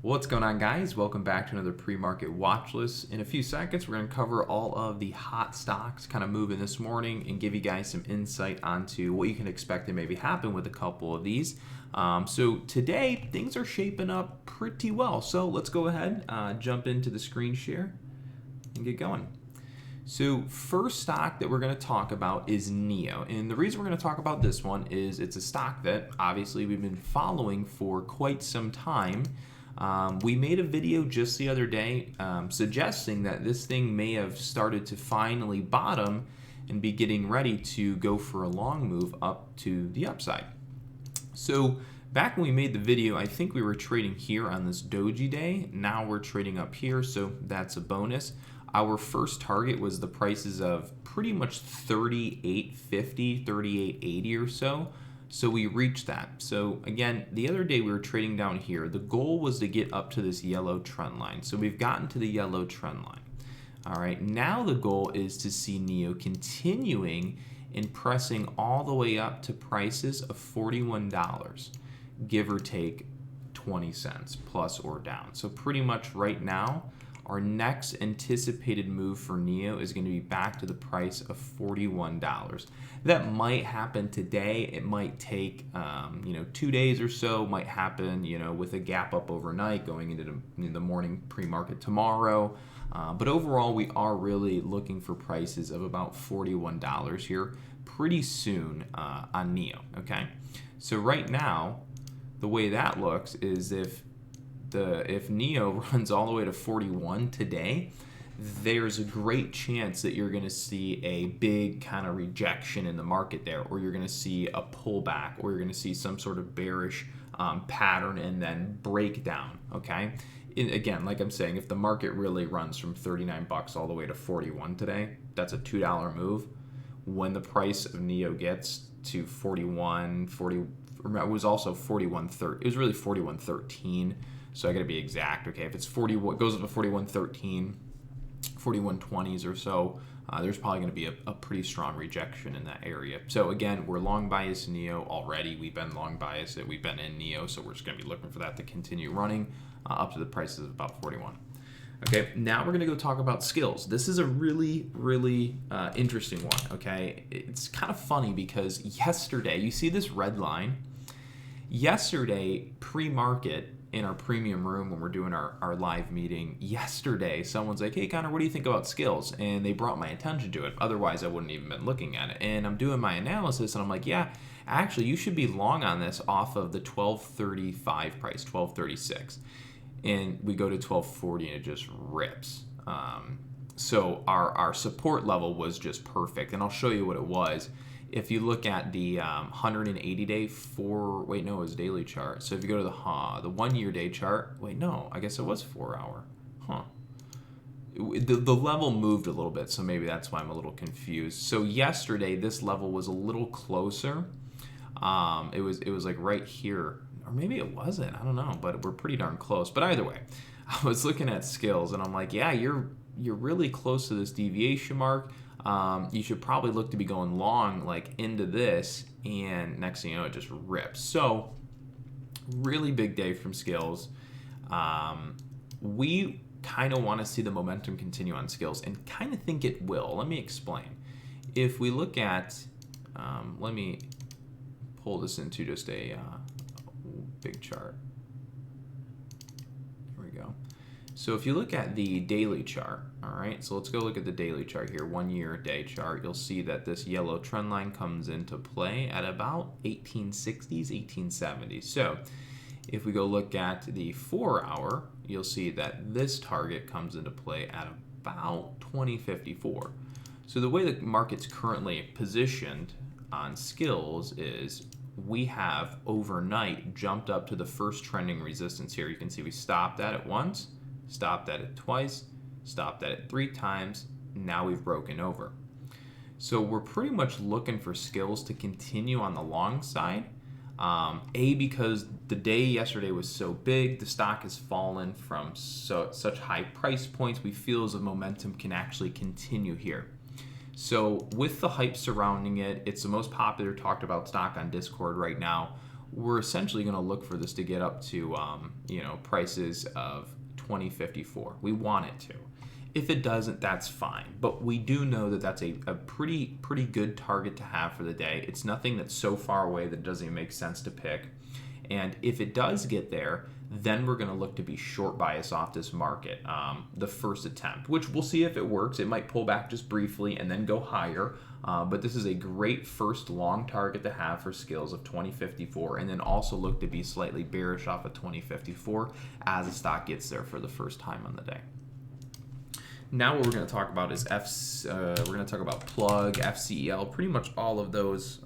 What's going on, guys? Welcome back to another pre-market watch list. In a few seconds, we're going to cover all of the hot stocks kind of moving this morning and give you guys some insight onto what you can expect to maybe happen with a couple of these. So today, things are shaping up pretty well. So let's go ahead, jump into the screen share and get going. So first stock that we're going to talk about is NIO. And the reason we're going to talk about this one is it's a stock that obviously we've been following for quite some time. We made a video just the other day suggesting that this thing may have started to finally bottom and be getting ready to go for a long move up to the upside. So back when we made the video, I think we were trading here on this doji day. Now we're trading up here, so that's a bonus. Our first target was the prices of pretty much 38.50, 38.80 or so. So we reached that. So again, the other day we were trading down here. The goal was to get up to this yellow trend line. So we've gotten to the yellow trend line. All right, now the goal is to see NIO continuing and pressing all the way up to prices of $41, give or take 20 cents plus or down. So pretty much right now, our next anticipated move for NIO is going to be back to the price of $41. That might happen today. It might take 2 days or so. Might happen with a gap up overnight going into the morning pre-market tomorrow. But overall, we are really looking for prices of about $41 here pretty soon on NIO. Okay, so right now, the way that looks is if NIO runs all the way to 41 today, there's a great chance that you're going to see a big kind of rejection in the market there, or you're going to see a pullback, or you're going to see some sort of bearish pattern and then breakdown. Okay, again, like I'm saying, if the market really runs from 39 bucks all the way to 41 today, that's a $2 move. When the price of NIO gets to 41, it was also 41.30. It was really 41.13. So I got to be exact. Okay, if it's 40, what goes up to 41.13, 41.20s or so, there's probably going to be a pretty strong rejection in that area. So again, we're long bias in NIO already. We've been long biased. We've been in NIO, so we're just going to be looking for that to continue running up to the prices of about 41. Okay, now we're going to go talk about skills. This is a really, really interesting one. Okay, it's kind of funny because yesterday, you see this red line. Yesterday, pre-market, in our premium room when we're doing our live meeting yesterday, someone's like, hey Connor, what do you think about skills? And they brought my attention to it. Otherwise I wouldn't even been looking at it. And I'm doing my analysis and I'm like, yeah, actually you should be long on this off of the 1235 price, 1236. And we go to 1240 and it just rips. So our support level was just perfect. And I'll show you what it was. If you look at the 180-day it was daily chart. So if you go to the 1 year day chart, I guess it was 4 hour. The level moved a little bit, so maybe that's why I'm a little confused. So yesterday, this level was a little closer. It was like right here, or maybe it wasn't. I don't know, but we're pretty darn close. But either way, I was looking at skills, and I'm like, yeah, you're really close to this deviation mark. You should probably look to be going long like into this, and next thing you know, it just rips. So really big day from skills. We kind of want to see the momentum continue on skills and kind of think it will. Let me explain. If we look at, let me pull this into just a big chart. Here we go. So if you look at the daily chart, all right, so let's go look at the daily chart here, 1 year day chart. You'll see that this yellow trend line comes into play at about 1860s, 1870s. So if we go look at the 4 hour, you'll see that this target comes into play at about 2054. So the way the market's currently positioned on skills is we have overnight jumped up to the first trending resistance here. You can see we stopped at it once, stopped at it twice, stopped at it 3 times. Now we've broken over. So we're pretty much looking for skills to continue on the long side. Because the day yesterday was so big, the stock has fallen from such high price points. We feel as the momentum can actually continue here. So with the hype surrounding it, it's the most popular talked about stock on Discord right now. we're essentially going to look for this to get up to, prices of 2054. We want it to. If it doesn't, that's fine. But we do know that that's a pretty good target to have for the day. It's nothing that's so far away that it doesn't even make sense to pick. And if it does get there, then we're going to look to be short bias off this market, the first attempt, which we'll see if it works. It might pull back just briefly and then go higher. But this is a great first long target to have for skills of 2054, and then also look to be slightly bearish off of 2054 as the stock gets there for the first time on the day. Now what we're going to talk about is we're going to talk about Plug, FCEL, pretty much all of those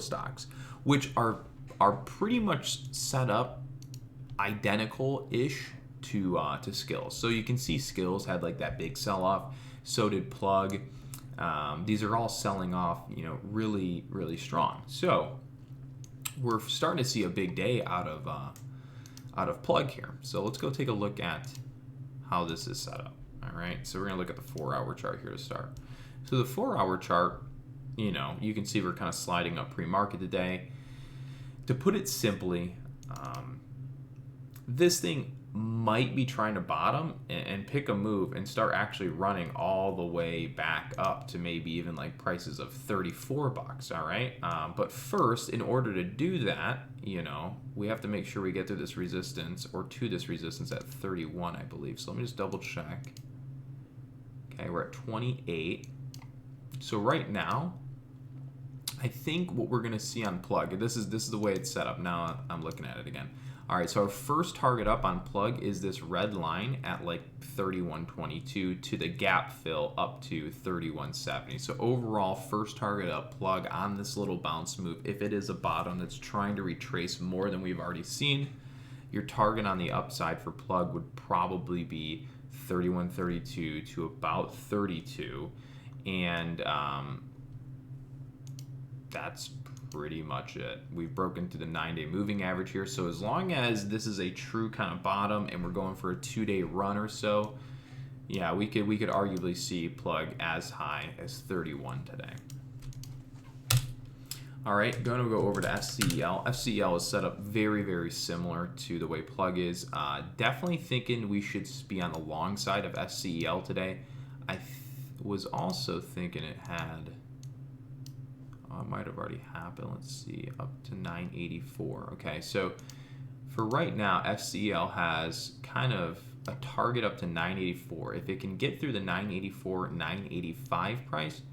stocks, which are pretty much set up identical-ish to Skills. So you can see Skills had like that big sell-off. So did Plug. These are all selling off, really strong. So we're starting to see a big day out of Plug here. So let's go take a look at how this is set up. All right, so we're gonna look at the 4-hour chart here to start. So the 4-hour chart, you can see we're kind of sliding up pre-market today. To put it simply, this thing might be trying to bottom and pick a move and start actually running all the way back up to maybe even like prices of $34. All right, but first, in order to do that, we have to make sure we get to this resistance at 31, I believe. So let me just double check. Okay, we're at 28. So right now, I think what we're going to see on Plug, this is the way it's set up. Now I'm looking at it again. All right, so our first target up on Plug is this red line at like 31.22 to the gap fill up to 31.70. So overall, first target up Plug on this little bounce move. If it is a bottom that's trying to retrace more than we've already seen, your target on the upside for Plug would probably be 31.32 to about 32, and that's pretty much it. We've broken to the 9-day moving average here, so as long as this is a true kind of bottom and we're going for a 2-day run or so, yeah, we could arguably see Plug as high as 31 today. All right, going to go over to FCEL. FCEL is set up very similar to the way Plug is. Definitely thinking we should be on the long side of FCEL today. I was also thinking it had, it might have already happened. Let's see, up to 984. Okay, so for right now, FCEL has kind of a target up to 984. If it can get through the 984, 985 price,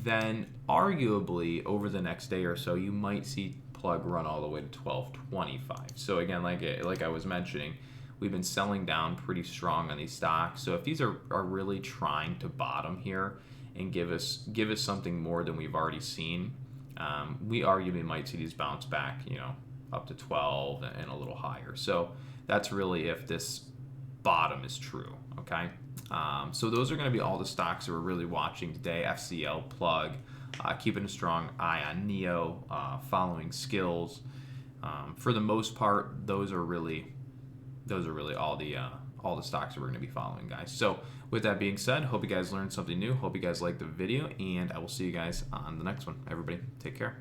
then arguably over the next day or so, you might see Plug run all the way to 1225. So again, like I was mentioning, we've been selling down pretty strong on these stocks. So if these are really trying to bottom here and give us something more than we've already seen, we arguably might see these bounce back, up to 12 and a little higher. So that's really if this bottom is true. Okay. So those are going to be all the stocks that we're really watching today. FCL, Plug, keeping a strong eye on NEO, following Skills. For the most part, those are really all the stocks that we're going to be following, guys. So with that being said, hope you guys learned something new. Hope you guys liked the video, and I will see you guys on the next one. Everybody, take care.